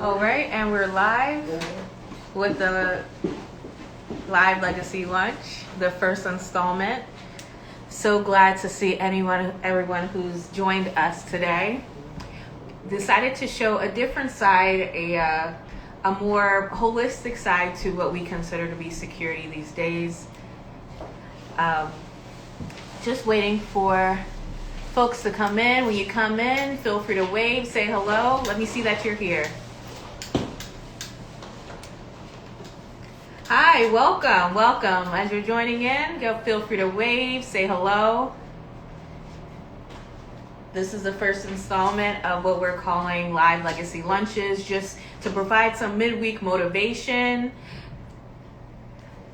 All right, and we're live with the Live Legacy Lunch, the first installment. So glad to see everyone who's joined us today. Decided to show a different side, a more holistic side to what we consider to be security these days. Just waiting for folks to come in. When you come in, feel free to wave, say hello. Let me see that you're here. Hi, welcome. As you're joining in, feel free to wave, say hello. This is the first installment of what we're calling Live Legacy Lunches, just to provide some midweek motivation.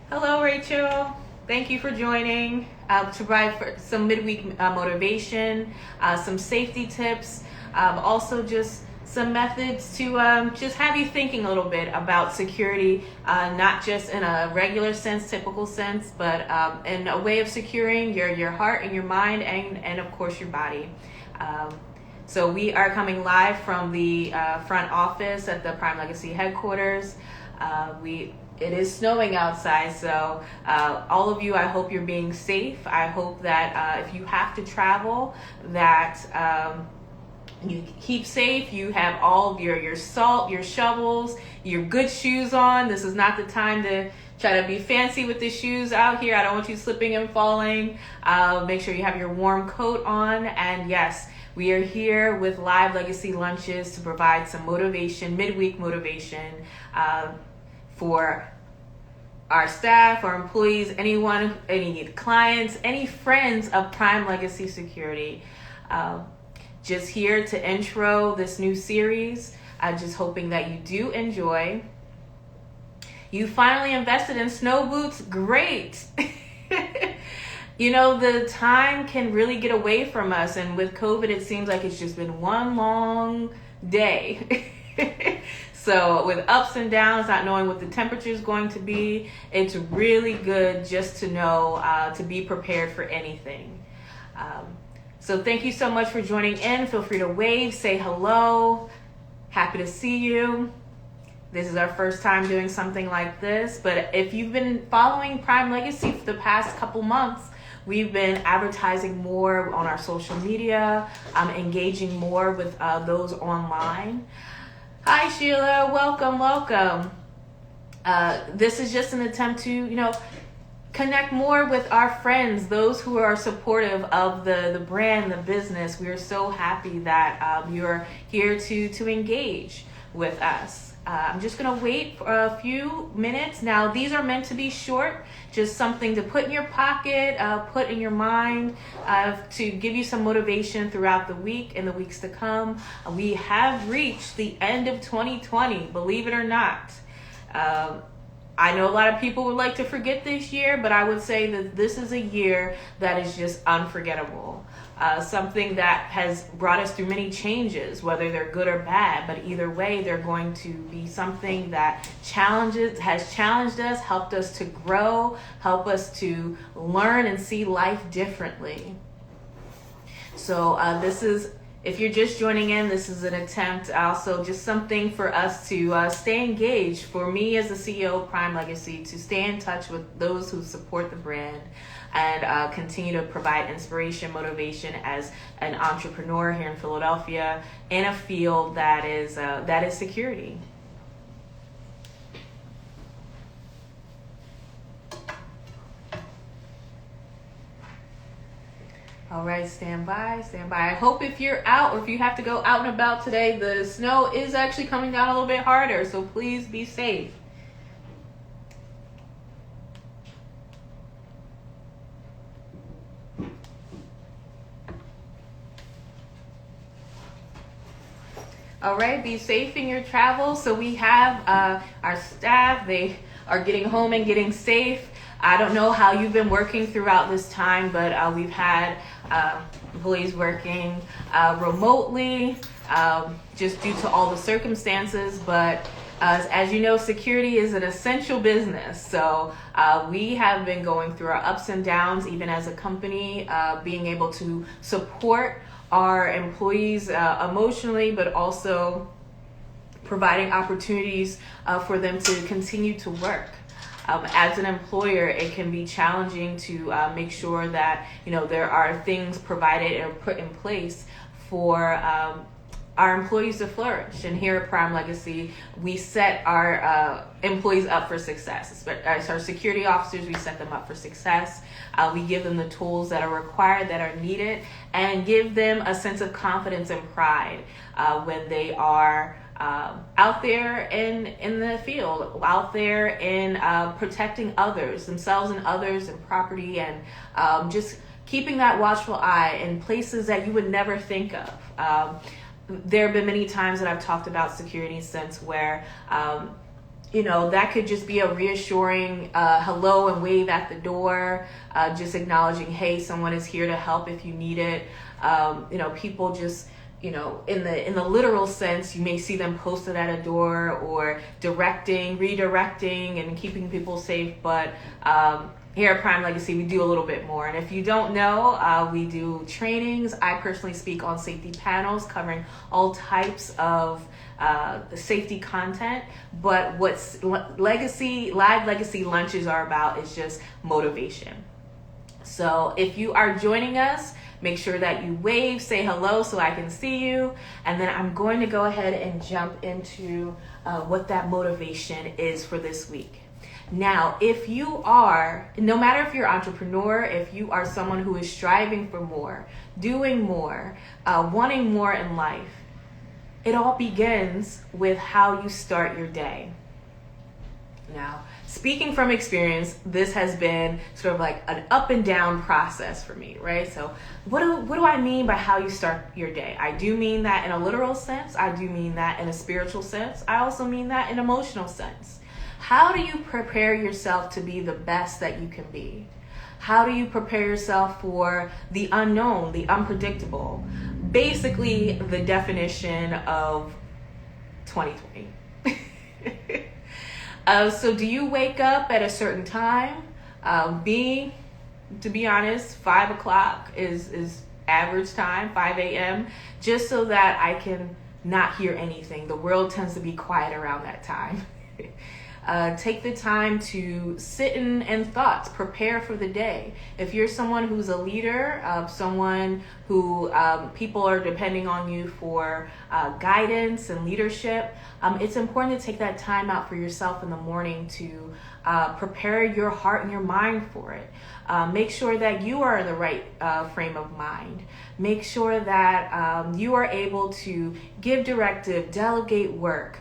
Hello, Rachel. Thank you for joining. To provide some midweek motivation, some safety tips, also just some methods to just have you thinking a little bit about security, not just in a regular sense, typical sense, but in a way of securing your heart and your mind and of course your body. So we are coming live from the front office at the Prime Legacy headquarters. It is snowing outside, so all of you, I hope you're being safe. I hope that if you have to travel, that you keep safe. You have all of your salt, your shovels, your good shoes on. This is not the time to try to be fancy with the shoes out here. I don't want you slipping and falling. Make sure you have your warm coat on. And yes, we are here with Live Legacy Lunches to provide some motivation, midweek motivation for our staff, our employees, anyone, any clients, any friends of Prime Legacy Security. Just here to intro this new series. Just hoping that you do enjoy. You finally invested in snow boots? Great! You know, the time can really get away from us, and with COVID, it seems like it's just been one long day. So with ups and downs, not knowing what the temperature is going to be, it's really good just to know, to be prepared for anything. So thank you so much for joining in. Feel free to wave, say hello. Happy to see you. This is our first time doing something like this, but if you've been following Prime Legacy for the past couple months, we've been advertising more on our social media, engaging more with those online. Hi, Sheila. Welcome. This is just an attempt to, connect more with our friends, those who are supportive of the brand, the business. We are so happy that you're here to engage with us. I'm just going to wait for a few minutes. Now, these are meant to be short, just something to put in your pocket, put in your mind, to give you some motivation throughout the week and the weeks to come. We have reached the end of 2020, believe it or not. I know a lot of people would like to forget this year, but I would say that this is a year that is just unforgettable. Something that has brought us through many changes, whether they're good or bad, but either way, they're going to be something that has challenged us, helped us to grow, help us to learn and see life differently. So if you're just joining in, this is an attempt, also just something for us to stay engaged. For me as the CEO of Prime Legacy, to stay in touch with those who support the brand and continue to provide inspiration, motivation as an entrepreneur here in Philadelphia in a field that is security. All right, stand by. I hope if you're out or if you have to go out and about today, the snow is actually coming down a little bit harder, so please be safe. All right, be safe in your travels. So we have our staff, they are getting home and getting safe. I don't know how you've been working throughout this time, but we've had employees working remotely just due to all the circumstances. But as you know, security is an essential business. So we have been going through our ups and downs, even as a company, being able to support our employees emotionally, but also providing opportunities for them to continue to work. As an employer, it can be challenging to make sure that there are things provided or put in place for our employees to flourish. And here at Prime Legacy, we set our employees up for success. As our security officers, we set them up for success. We give them the tools that are required, that are needed, and give them a sense of confidence and pride when they are out there in the field, out there in protecting others, themselves and others, and property, and just keeping that watchful eye in places that you would never think of. There have been many times that I've talked about security sense where that could just be a reassuring hello and wave at the door, just acknowledging, hey, someone is here to help if you need it. People just in the literal sense, you may see them posted at a door or redirecting and keeping people safe. But here at Prime Legacy, we do a little bit more. And if you don't know, we do trainings. I personally speak on safety panels covering all types of the safety content. But what live legacy lunches are about is just motivation. So if you are joining us, make sure that you wave, say hello so I can see you. And then I'm going to go ahead and jump into what that motivation is for this week. Now, if you are, no matter if you're an entrepreneur, if you are someone who is striving for more, doing more, wanting more in life, it all begins with how you start your day. Now, speaking from experience, this has been sort of like an up and down process for me, right? So what do I mean by how you start your day? I do mean that in a literal sense. I do mean that in a spiritual sense. I also mean that in an emotional sense. How do you prepare yourself to be the best that you can be? How do you prepare yourself for the unknown, the unpredictable? Basically, the definition of 2020. So do you wake up at a certain time? To be honest, 5 o'clock is average time, 5 a.m., just so that I can not hear anything. The world tends to be quiet around that time. Take the time to sit in thoughts, prepare for the day. If you're someone who's a leader, someone who people are depending on you for guidance and leadership, it's important to take that time out for yourself in the morning to prepare your heart and your mind for it. Make sure that you are in the right frame of mind. Make sure that you are able to give directive, delegate work,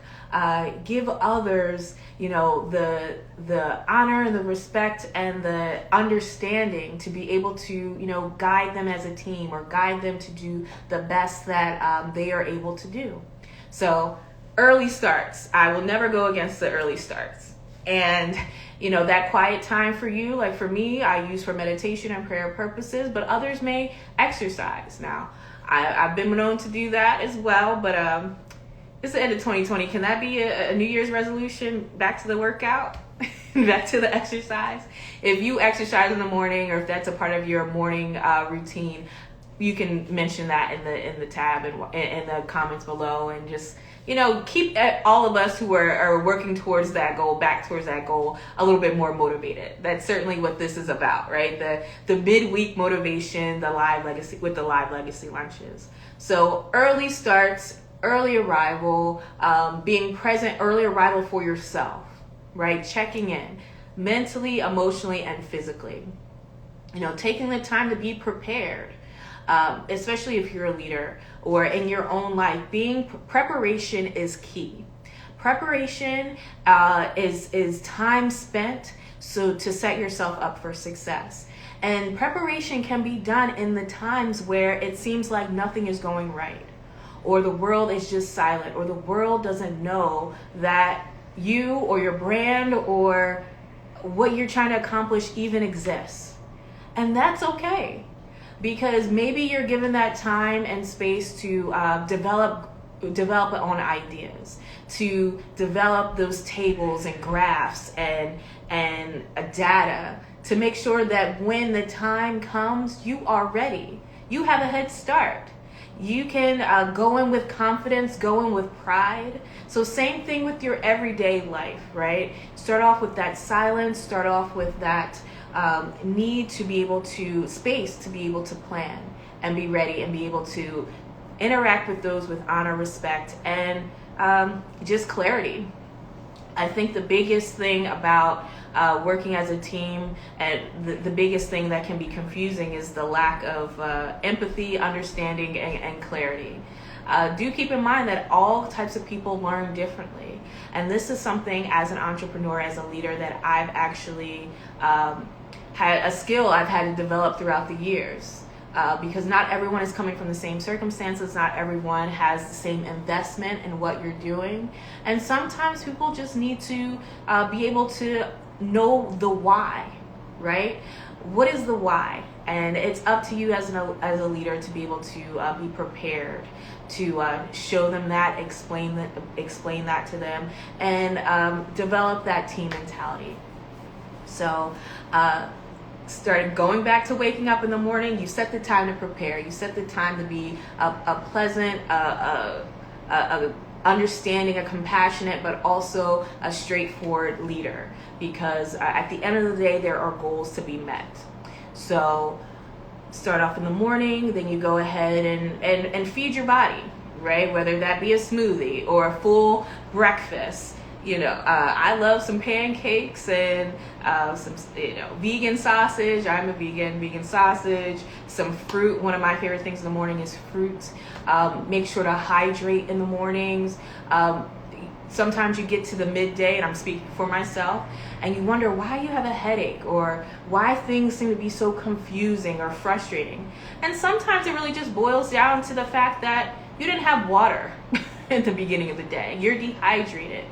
give others, the honor and the respect and the understanding to be able to, guide them as a team or guide them to do the best that they are able to do. So early starts. I will never go against the early starts. And, that quiet time for you, like for me, I use for meditation and prayer purposes, but others may exercise. Now, I've been known to do that as well, but it's the end of 2020. Can that be a New Year's resolution? Back to the workout, back to the exercise. If you exercise in the morning, or if that's a part of your morning routine, you can mention that in the tab and in the comments below, and just keep all of us who are working towards that goal, back towards that goal, a little bit more motivated. That's certainly what this is about, right? The midweek motivation, the live legacy with the live legacy lunches. So early starts, early arrival, being present, early arrival for yourself, right? Checking in mentally, emotionally, and physically. Taking the time to be prepared, especially if you're a leader or in your own life. Preparation is key. Preparation is time spent to set yourself up for success. And preparation can be done in the times where it seems like nothing is going right, or the world is just silent, or the world doesn't know that you or your brand or what you're trying to accomplish even exists. And that's okay, because maybe you're given that time and space to develop on ideas, to develop those tables and graphs and data, to make sure that when the time comes, you are ready. You have a head start. You can go in with confidence, go in with pride. So same thing with your everyday life, right? Start off with that silence, start off with that need to be able to, space to be able to plan and be ready and be able to interact with those with honor, respect, and just clarity. I think the biggest thing about working as a team, and the biggest thing that can be confusing, is the lack of empathy, understanding, and clarity. Do keep in mind that all types of people learn differently. And this is something, as an entrepreneur, as a leader, that I've actually had a skill I've had to develop throughout the years. Because not everyone is coming from the same circumstances, not everyone has the same investment in what you're doing. And sometimes people just need to be able to know the why, right? What is the why? And it's up to you as a leader to be able to be prepared to show them that, explain that to them, and develop that team mentality. So started going back to waking up in the morning. You set the time to prepare. You set the time to be a pleasant, understanding, a compassionate, but also a straightforward leader. Because at the end of the day, there are goals to be met. So start off in the morning, then you go ahead and feed your body, right? Whether that be a smoothie or a full breakfast. I love some pancakes and some, vegan sausage. I'm a vegan sausage, some fruit. One of my favorite things in the morning is fruit. Make sure to hydrate in the mornings. Sometimes you get to the midday, and I'm speaking for myself, and you wonder why you have a headache or why things seem to be so confusing or frustrating. And sometimes it really just boils down to the fact that you didn't have water at the beginning of the day. You're dehydrated.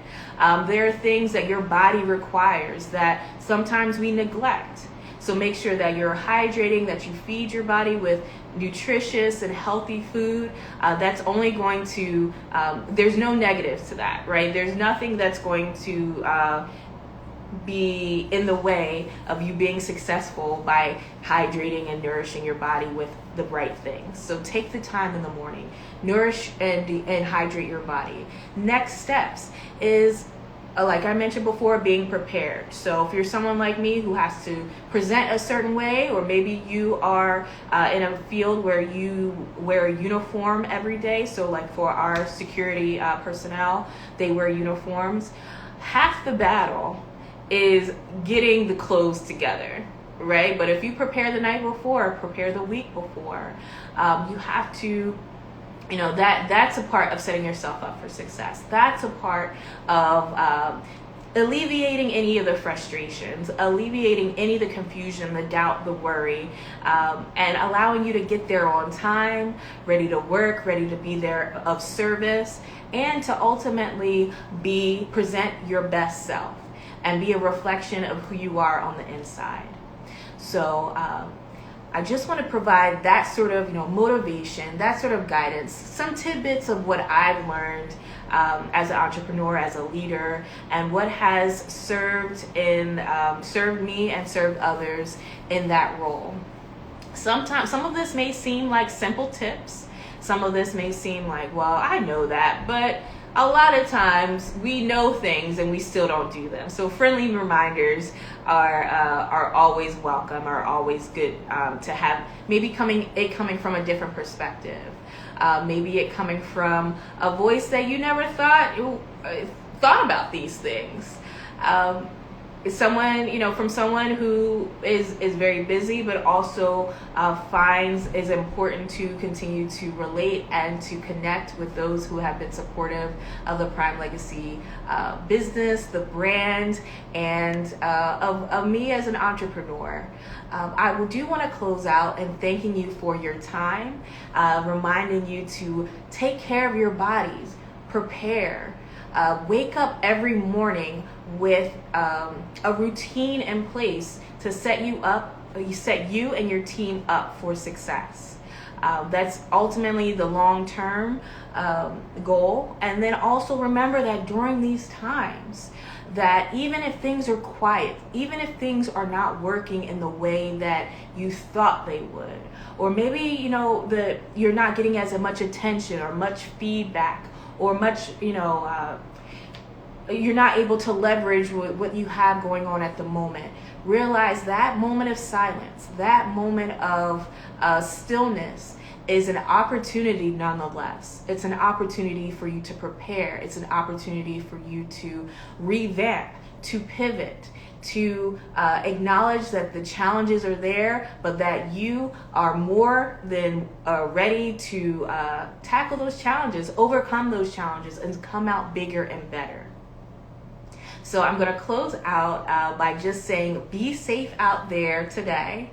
There are things that your body requires that sometimes we neglect. So make sure that you're hydrating, that you feed your body with nutritious and healthy food. That's only going to, there's no negatives to that, right? There's nothing that's going to be in the way of you being successful by hydrating and nourishing your body with the right things. So take the time in the morning, nourish and hydrate your body. Next steps is, like I mentioned before, being prepared. So if you're someone like me who has to present a certain way, or maybe you are in a field where you wear a uniform every day. So like for our security personnel, they wear uniforms. Half the battle is getting the clothes together, right? But if you prepare the night before, prepare the week before, you have to, that's a part of setting yourself up for success. That's a part of alleviating any of the frustrations, alleviating any of the confusion, the doubt, the worry, and allowing you to get there on time, ready to work, ready to be there of service, and to ultimately present your best self and be a reflection of who you are on the inside. So I just want to provide that sort of motivation, that sort of guidance, some tidbits of what I've learned as an entrepreneur, as a leader, and what has served me and served others in that role. Sometimes some of this may seem like simple tips. Some of this may seem like, well, I know that, but a lot of times we know things and we still don't do them. So friendly reminders are always welcome, are always good to have. Maybe coming from a different perspective. Maybe it coming from a voice that you never thought about these things. From someone who is very busy, but also finds is important to continue to relate and to connect with those who have been supportive of the Prime Legacy business, the brand, and of me as an entrepreneur. I do want to close out and thanking you for your time, reminding you to take care of your bodies, prepare, wake up every morning with a routine in place to set you and your team up for success. That's ultimately the long-term goal. And then also remember that during these times that even if things are quiet, even if things are not working in the way that you thought they would, or maybe, that you're not getting as much attention or much feedback or much, you're not able to leverage what you have going on at the moment. Realize that moment of silence, that moment of stillness is an opportunity nonetheless. It's an opportunity for you to prepare. It's an opportunity for you to revamp, to pivot, to acknowledge that the challenges are there, but that you are more than ready to tackle those challenges, overcome those challenges, and come out bigger and better. So I'm going to close out by just saying, be safe out there today.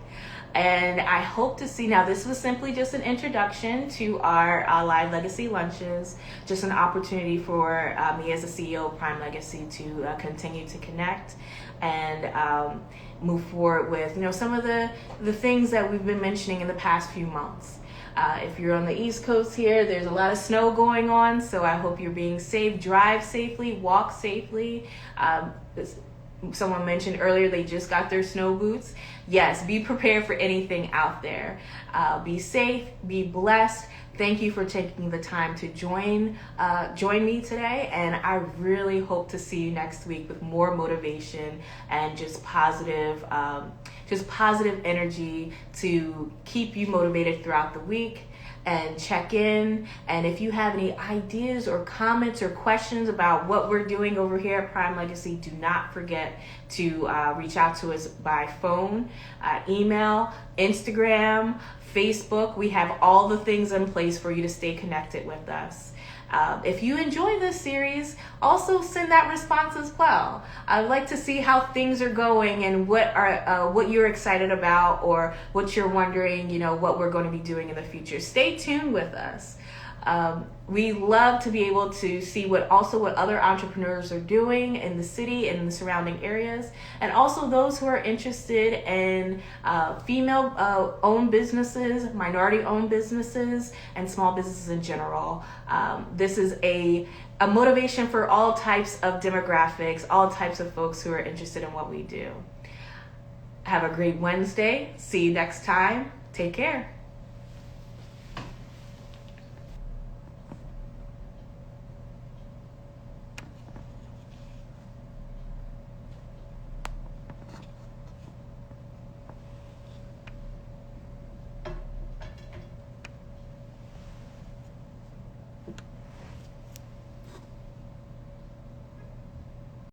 And I hope to see, now this was simply just an introduction to our live legacy lunches, just an opportunity for me as the CEO of Prime Legacy to continue to connect and move forward with, some of the things that we've been mentioning in the past few months. If you're on the East Coast here, there's a lot of snow going on, so I hope you're being safe. Drive safely, walk safely. Someone mentioned earlier they just got their snow boots. Yes, be prepared for anything out there. Be safe, be blessed. Thank you for taking the time to join me today, and I really hope to see you next week with more motivation and just positive energy to keep you motivated throughout the week. And check in, and if you have any ideas or comments or questions about what we're doing over here at Prime Legacy, do not forget to reach out to us by phone, email, Instagram, Facebook. We have all the things in place for you to stay connected with us. If you enjoy this series, also send that response as well. I'd like to see how things are going and what you're excited about, or what you're wondering, what we're going to be doing in the future. Stay tuned with us. We love to be able to see what other entrepreneurs are doing in the city and in the surrounding areas, and also those who are interested in female-owned businesses, minority-owned businesses, and small businesses in general. This is a motivation for all types of demographics, all types of folks who are interested in what we do. Have a great Wednesday. See you next time. Take care.